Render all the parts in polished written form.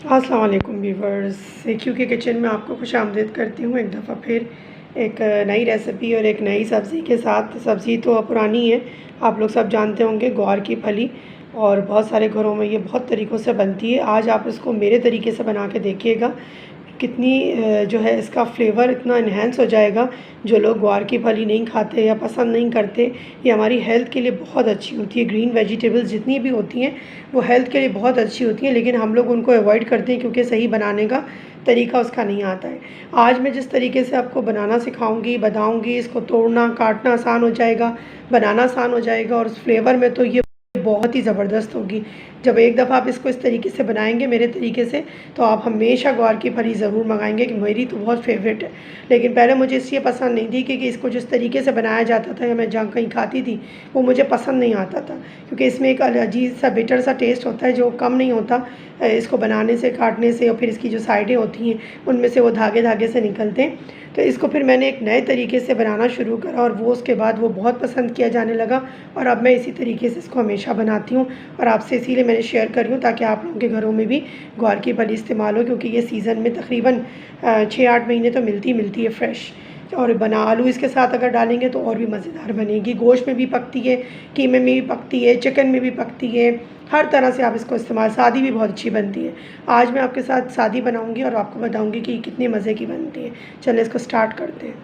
अस्सलाम वालेकुम viewers, Q के किचन में आपको खुशामदीद करती हूँ। एक दफ़ा फिर एक नई रेसिपी और एक नई सब्ज़ी के साथ। सब्ज़ी तो पुरानी है, आप लोग सब जानते होंगे, ग्वार की फली, और बहुत सारे घरों में ये बहुत तरीक़ों से बनती है। आज आप इसको मेरे तरीके से बना के देखिएगा, कितनी जो है इसका फ्लेवर इतना इन्हेंस हो जाएगा। जो लोग ग्वार की फली नहीं खाते या पसंद नहीं करते, ये हमारी हेल्थ के लिए बहुत अच्छी होती है। ग्रीन वेजिटेबल्स जितनी भी होती हैं वो हेल्थ के लिए बहुत अच्छी होती हैं, लेकिन हम लोग उनको अवॉइड करते हैं क्योंकि सही बनाने का तरीका उसका नहीं आता है। आज मैं जिस तरीके से आपको बनाना सिखाऊंगी, बताऊंगी, इसको तोड़ना काटना आसान हो जाएगा, बनाना आसान हो जाएगा, और उस फ्लेवर में तो ये बहुत ही ज़बरदस्त होगी। जब एक दफ़ा आप इसको इस तरीके से बनाएंगे मेरे तरीके से, तो आप हमेशा ग्वार की फली ज़रूर मंगाएंगे, कि मेरी तो बहुत फेवरेट है। लेकिन पहले मुझे इसलिए पसंद नहीं थी कि इसको जिस तरीके से बनाया जाता था या मैं जहाँ कहीं खाती थी वो मुझे पसंद नहीं आता था, क्योंकि इसमें एक अजीब सा बिटर सा टेस्ट होता है जो कम नहीं होता इसको बनाने से, काटने से, और फिर इसकी जो साइडें होती हैं उनमें से वो धागे धागे से निकलते हैं। तो इसको फिर मैंने एक नए तरीके से बनाना शुरू करा, और वो उसके बाद वो बहुत पसंद किया जाने लगा, और अब मैं इसी तरीके से इसको हमेशा बनाती हूँ। और आपसे इसीलिए मैंने शेयर कर रही हूँ ताकि आप लोगों के घरों में भी ग्वार की फली इस्तेमाल हो, क्योंकि ये सीज़न में तकरीबन 6-8 महीने तो मिलती है फ्रेश। और बना आलू इसके साथ अगर डालेंगे तो और भी मज़ेदार बनेगी। गोश्त में भी पकती है, कीमे में भी पकती है, चिकन में भी पकती है, हर तरह से आप इसको इस्तेमाल। सादी भी बहुत अच्छी बनती है। आज मैं आपके साथ सादी बनाऊंगी और आपको बताऊंगी कि कितनी मज़े की बनती है। चलिए इसको स्टार्ट करते हैं।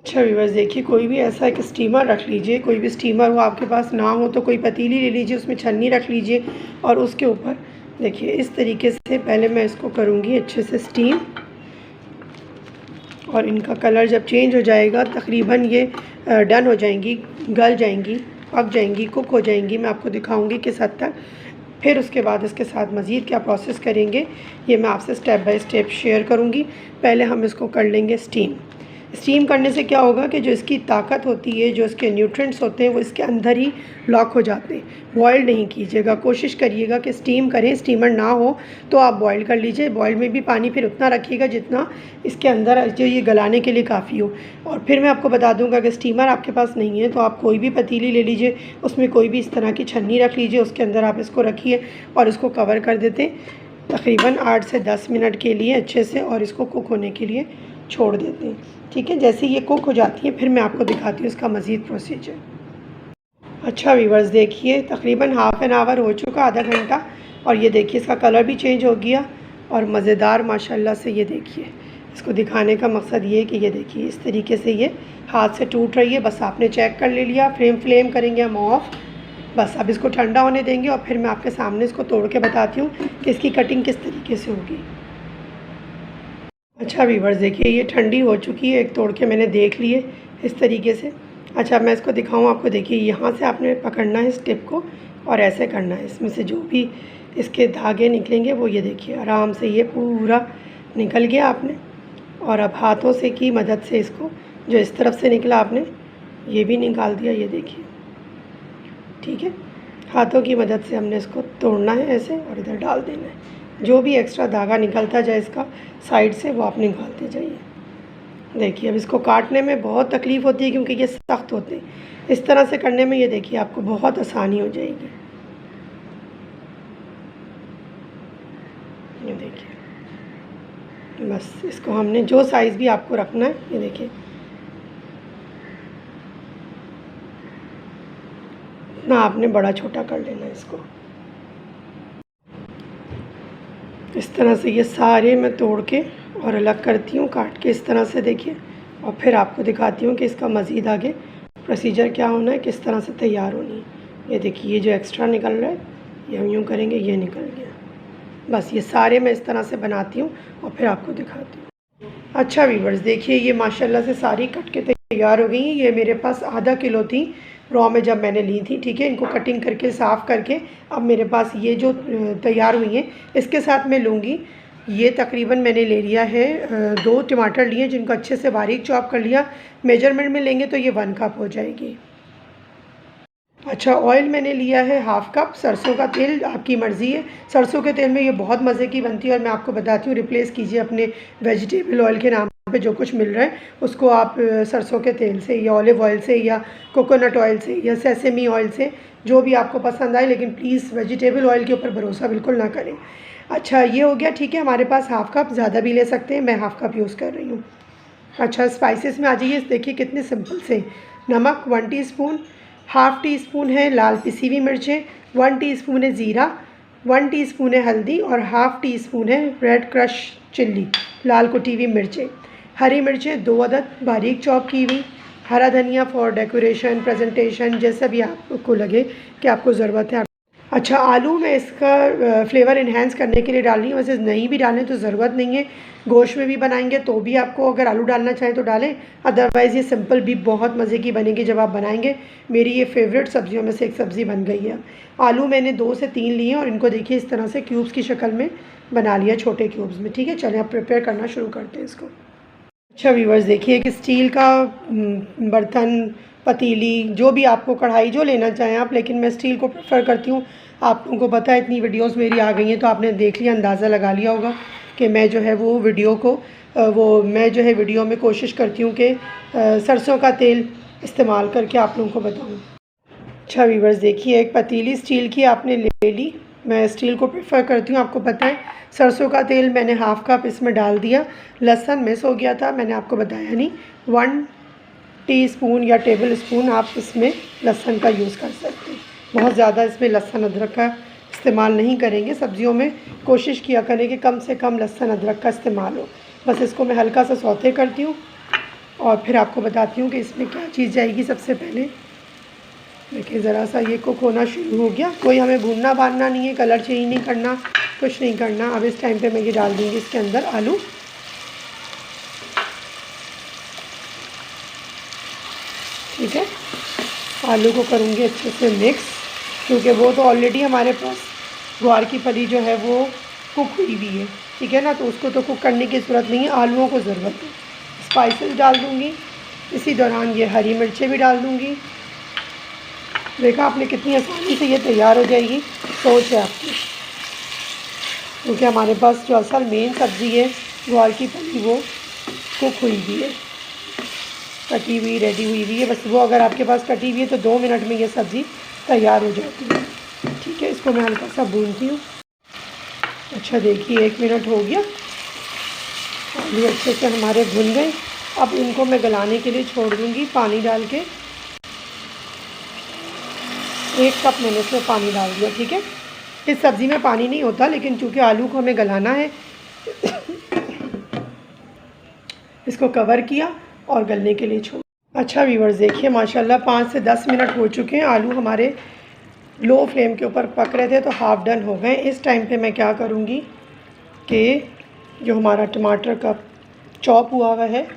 अच्छा व्यूअर्स, देखिए, कोई भी ऐसा एक स्टीमर रख लीजिए, कोई भी स्टीमर हो, आपके पास ना हो तो कोई पतीली ले लीजिए, उसमें छन्नी रख लीजिए, और उसके ऊपर देखिए इस तरीके से पहले मैं इसको करूँगी अच्छे से स्टीम। और इनका कलर जब चेंज हो जाएगा, तकरीबन ये डन हो जाएंगी, गल जाएंगी, पक जाएंगी, कुक हो जाएंगी। मैं आपको दिखाऊंगी किस हद तक। फिर उसके बाद इसके साथ मज़ीद क्या प्रोसेस करेंगे ये मैं आपसे स्टेप बाय स्टेप शेयर करूंगी। पहले हम इसको कर लेंगे स्टीम। स्टीम करने से क्या होगा कि जो इसकी ताकत होती है, जो इसके न्यूट्रिएंट्स होते हैं, वो इसके अंदर ही लॉक हो जाते हैं। बॉयल नहीं कीजिएगा, कोशिश करिएगा कि स्टीम करें। स्टीमर ना हो तो आप बॉयल कर लीजिए। बॉयल में भी पानी फिर उतना रखिएगा जितना इसके अंदर जो ये गलाने के लिए काफ़ी हो। और फिर मैं आपको बता दूंगा, अगर स्टीमर आपके पास नहीं है तो आप कोई भी पतीली ले लीजिए, उसमें कोई भी इस तरह की छन्नी रख लीजिए, उसके अंदर आप इसको रखिए और इसको कवर कर देते तकरीबन 8 से 10 मिनट के लिए अच्छे से, और इसको कुक होने के लिए छोड़ देते हैं। ठीक है, जैसे ये कुक हो जाती है फिर मैं आपको दिखाती हूँ इसका मज़ीद प्रोसीजर। अच्छा व्यूवर्स, देखिए तकरीबन हाफ़ एन आवर हो चुका, आधा घंटा, और ये देखिए इसका कलर भी चेंज हो गया और मज़ेदार माशाल्लाह से। ये देखिए, इसको दिखाने का मकसद ये है कि ये देखिए इस तरीके से ये हाथ से टूट रही है। बस आपने चेक कर ले लिया। फ्लेम करेंगे हम ऑफ़। बस अब इसको ठंडा होने देंगे और फिर मैं आपके सामने इसको तोड़ के बताती हूँ कि इसकी कटिंग किस तरीके से होगी। अच्छा व्यूवर्स, देखिए ये ठंडी हो चुकी है, एक तोड़ के मैंने देख लिए इस तरीके से। अच्छा, मैं इसको दिखाऊँ आपको। देखिए यहाँ से आपने पकड़ना है इस टिप को और ऐसे करना है, इसमें से जो भी इसके धागे निकलेंगे वो ये देखिए आराम से ये पूरा निकल गया आपने। और अब हाथों से की मदद से इसको, जो इस तरफ से निकला आपने ये भी निकाल दिया, ये देखिए। ठीक है, हाथों की मदद से हमने इसको तोड़ना है ऐसे और इधर डाल देना है। जो भी एक्स्ट्रा धागा निकलता जाए इसका साइड से वो आप निकालते जाइए। देखिए अब इसको काटने में बहुत तकलीफ़ होती है क्योंकि ये सख्त होते हैं। इस तरह से करने में ये देखिए आपको बहुत आसानी हो जाएगी। ये देखिए, बस इसको हमने जो साइज़ भी आपको रखना है, ये देखिए ना आपने बड़ा छोटा कर लेना है इसको। इस तरह से ये सारे मैं तोड़ के और अलग करती हूँ, काट के इस तरह से देखिए। और फिर आपको दिखाती हूँ कि इसका मज़ीद आगे प्रोसीजर क्या होना है, किस तरह से तैयार होनी है। ये देखिए, ये जो एक्स्ट्रा निकल रहा है ये हम यूँ करेंगे, ये निकल गया। बस ये सारे मैं इस तरह से बनाती हूँ और फिर आपको दिखाती हूँ। अच्छा व्यूवर्स, देखिए ये माशाल्लाह से सारी कट के तैयार हो गई हैं। ये मेरे पास आधा किलो थी रॉ में जब मैंने ली थी। ठीक है, इनको कटिंग करके साफ़ करके अब मेरे पास ये जो तैयार हुई हैं इसके साथ मैं लूँगी। ये तकरीबन मैंने ले लिया है 2 टमाटर लिए जिनको अच्छे से बारीक चॉप कर लिया। मेजरमेंट में लेंगे तो ये 1 कप हो जाएगी। अच्छा, ऑयल मैंने लिया है हाफ़ कप। सरसों का तेल आपकी मर्ज़ी है, सरसों के तेल में ये बहुत मज़े की बनती है और मैं आपको बताती हूँ। रिप्लेस कीजिए अपने वेजिटेबल ऑयल के नाम पे जो कुछ मिल रहा है उसको आप सरसों के तेल से या ऑलिव ऑयल से या कोकोनट ऑयल से या सेसेमी ऑयल से, जो भी आपको पसंद आए, लेकिन प्लीज़ वेजिटेबल ऑयल के ऊपर भरोसा बिल्कुल ना करें। अच्छा, ये हो गया, ठीक है। हमारे पास हाफ़ कप, ज़्यादा भी ले सकते हैं, मैं हाफ़ कप यूज़ कर रही हूँ। अच्छा, स्पाइसेस में आ जाइए। देखिए कितने सिंपल से, नमक 1 टीस्पून, हाफ़ टी स्पून है लाल पिसी हुई मिर्चें, 1 टीस्पून है ज़ीरा, 1 टीस्पून है हल्दी और हाफ़ टी स्पून है रेड क्रश चिल्ली, लाल कुटी हुई मिर्चें। हरी मिर्चें 2 अदद बारीक चॉप की हुई, हरा धनिया फॉर डेकोरेशन, प्रेजेंटेशन, जैसा भी आपको लगे कि आपको ज़रूरत है। अच्छा, आलू मैं इसका फ्लेवर इन्हेंस करने के लिए डाल रही हूँ, वैसे नहीं भी डालने तो ज़रूरत नहीं है। गोश्त में भी बनाएंगे तो भी आपको अगर आलू डालना चाहें तो डालें, अदरवाइज़ ये सिंपल भी बहुत मज़े की बनेगी जब आप बनाएंगे। मेरी ये फेवरेट सब्ज़ियों में से एक सब्ज़ी बन गई है। आलू मैंने 2 से 3 लिए और इनको देखिए इस तरह से क्यूब्स की शक्ल में बना लिया, छोटे क्यूब्स में। ठीक है, चलें अब प्रिपेयर करना शुरू करते हैं इसको। अच्छा व्यूवर्स, देखिए कि स्टील का बर्तन, पतीली, जो भी आपको, कढ़ाई, जो लेना चाहें आप, लेकिन मैं स्टील को प्रेफर करती हूँ। आप लोगों को पता है इतनी वीडियोस मेरी आ गई हैं तो आपने देख लिया, अंदाज़ा लगा लिया होगा कि मैं जो है वो वीडियो में कोशिश करती हूँ कि सरसों का तेल इस्तेमाल करके आप लोगों को बताऊँ। अच्छा व्यूवर्स, देखिए एक पतीली स्टील की आपने ले ली। मैं स्टील को प्रेफर करती हूँ, आपको पता है। सरसों का तेल मैंने हाफ़ कप इसमें डाल दिया। लहसुन मिस हो गया था, मैंने आपको बताया नहीं। 1 टीस्पून या टेबल स्पून आप इसमें लहसुन का यूज़ कर सकते हैं। बहुत ज़्यादा इसमें लहसुन अदरक का इस्तेमाल नहीं करेंगे सब्ज़ियों में। कोशिश किया करें कि कम से कम लहसुन अदरक का इस्तेमाल हो। बस इसको मैं हल्का सा सौते करती हूँ और फिर आपको बताती हूँ कि इसमें क्या चीज़ जाएगी। सबसे पहले देखिए ज़रा सा ये कुक होना शुरू हो गया। कोई हमें भूनना भानना नहीं है, कलर चेंज नहीं करना, कुछ नहीं करना। अब इस टाइम पे मैं ये डाल दूँगी इसके अंदर आलू। ठीक है, आलू को करूँगी अच्छे से मिक्स, क्योंकि वो तो ऑलरेडी हमारे पास ग्वार की फली जो है वो कुक हुई भी है। ठीक है ना, तो उसको तो कुक करने की ज़रूरत नहीं है, आलूओं को ज़रूरत है। स्पाइसेस डाल दूँगी, इसी दौरान ये हरी मिर्चें भी डाल दूँगी। देखा आपने कितनी आसानी से ये तैयार हो जाएगी, सोच है आपकी। क्योंकि हमारे पास जो असल मेन सब्ज़ी है ग्वार की फली वो कुक हुई भी है, कटी हुई, रेडी हुई भी है। बस वो अगर आपके पास कटी हुई है तो 2 मिनट में ये सब्ज़ी तैयार हो जाती है। ठीक है, इसको मैं हल्का सा भूनती हूँ। अच्छा देखिए 1 मिनट हो गया, आलू अच्छे से हमारे भुन गए। अब इनको मैं गलाने के लिए छोड़ दूँगी पानी डाल के। 1 कप मैंने इसमें पानी डाल दिया। ठीक है, इस सब्ज़ी में पानी नहीं होता, लेकिन चूँकि आलू को हमें गलाना है इसको कवर किया और गलने के लिए छोड़। अच्छा व्यूवर्स, देखिए माशाल्लाह 5 से 10 मिनट हो चुके हैं। आलू हमारे लो फ्लेम के ऊपर पक रहे थे तो हाफ़ डन हो गए। इस टाइम पे मैं क्या करूँगी कि जो हमारा टमाटर का चॉप हुआ हुआ है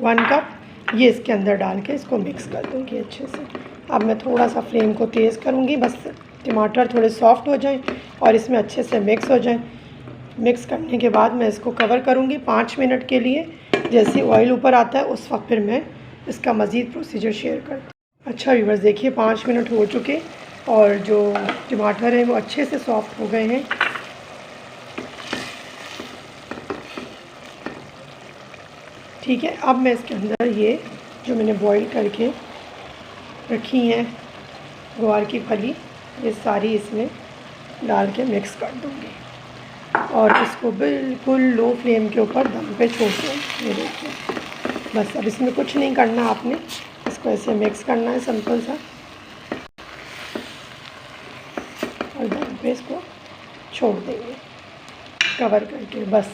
1 कप, ये इसके अंदर डाल के इसको मिक्स कर दूँगी अच्छे से। अब मैं थोड़ा सा फ्लेम को तेज़ करूँगी, बस टमाटर थोड़े सॉफ्ट हो जाएं और इसमें अच्छे से मिक्स हो जाएं। मिक्स करने के बाद मैं इसको कवर करूँगी 5 मिनट के लिए। जैसे ऑयल ऊपर आता है उस वक्त फिर मैं इसका मज़ीद प्रोसीजर शेयर करती हूँ। अच्छा व्यूवर्स, देखिए 5 मिनट हो चुके और जो टमाटर हैं वो अच्छे से सॉफ्ट हो गए हैं। ठीक है, अब मैं इसके अंदर ये जो मैंने बॉईल करके रखी हैं ग्वार की फली, ये सारी इसमें डाल के मिक्स कर दूँगी और इसको बिल्कुल लो फ्लेम के ऊपर दम पे छोड़ दें। ये देखिए, बस अब इसमें कुछ नहीं करना आपने, इसको ऐसे मिक्स करना है सिंपल सा और दम पे इसको छोड़ देंगे कवर करके। बस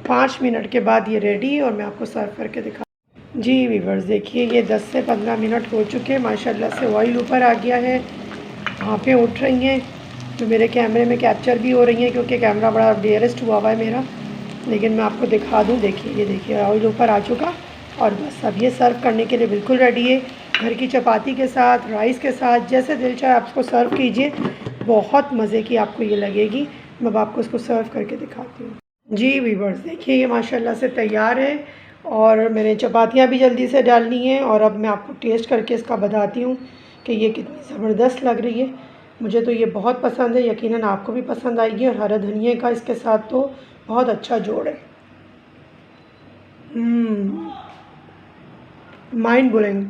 5 मिनट के बाद ये रेडी है और मैं आपको सर्व करके दिखा। जी व्यूवर्स, देखिए ये 10 से 15 मिनट हो चुके हैं। माशाल्लाह से ऑयल ऊपर आ गया है, भापें उठ रही हैं जो मेरे कैमरे में कैप्चर भी हो रही हैं क्योंकि कैमरा बड़ा डियरेस्ट हुआ है मेरा, लेकिन मैं आपको दिखा दूं। देखिए ये देखिए ऑयल ऊपर आ चुका और बस अब ये सर्व करने के लिए बिल्कुल रेडी है। घर की चपाती के साथ, राइस के साथ, जैसे दिल चाहे आप इसको सर्व कीजिए, बहुत मज़े की आपको ये लगेगी। मैं अब आपको इसको सर्व करके दिखाती हूँ। जी व्यूवर्स, देखिए ये माशाल्लाह से तैयार है और मैंने चपातियाँ भी जल्दी से डालनी है और अब मैं आपको टेस्ट करके इसका बताती हूँ कि ये कितनी ज़बरदस्त लग रही है। मुझे तो ये बहुत पसंद है, यकीनन आपको भी पसंद आएगी और हरा धनिया का इसके साथ तो बहुत अच्छा जोड़ है। माइंड ब्लोइंग,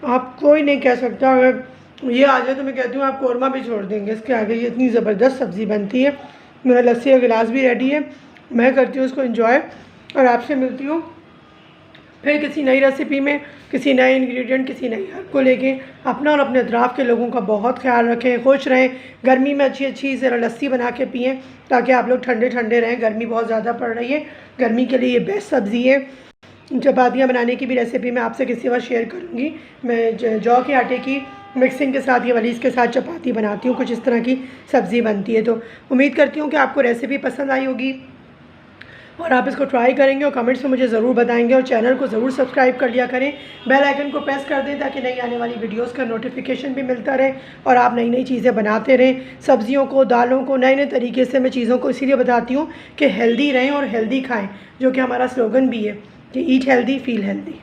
आप कोई नहीं कह सकता। अगर ये आ जाए तो मैं कहती हूँ आप कौरमा भी छोड़ देंगे इसके आगे। ये इतनी ज़बरदस्त सब्ज़ी बनती है। मेरा लस्सी का गिलास भी रेडी है, मैं करती हूँ उसको एंजॉय और आपसे मिलती हूँ फिर किसी नई रेसिपी में, किसी नए इंग्रेडिएंट, किसी नई हर्ब को लेके। अपना और अपने अतराफ़ के लोगों का बहुत ख्याल रखें, खुश रहें। गर्मी में अच्छी अच्छी ज़रा लस्सी बना के पिएँ ताकि आप लोग ठंडे ठंडे रहें। गर्मी बहुत ज़्यादा पड़ रही है, गर्मी के लिए ये बेस्ट सब्ज़ी है। चपातियाँ बनाने की भी रेसिपी मैं आपसे किसी वक्त शेयर करूँगी। मैं जौ के आटे की मिक्सिंग के साथ या वलीज़ के साथ चपाती बनाती हूँ, कुछ इस तरह की सब्ज़ी बनती है। तो उम्मीद करती हूँ कि आपको रेसिपी पसंद आई होगी और आप इसको ट्राई करेंगे और कमेंट्स में मुझे ज़रूर बताएंगे। और चैनल को ज़रूर सब्सक्राइब कर लिया करें, बेल आइकन को प्रेस कर दें ताकि नई आने वाली वीडियोस का नोटिफिकेशन भी मिलता रहे और आप नई नई चीज़ें बनाते रहें। सब्जियों को, दालों को नए नए तरीके से मैं चीज़ों को इसीलिए बताती हूँ कि हेल्दी रहें और हेल्दी खाएँ, जो कि हमारा स्लोगन भी है कि ईट हेल्दी फील हेल्दी।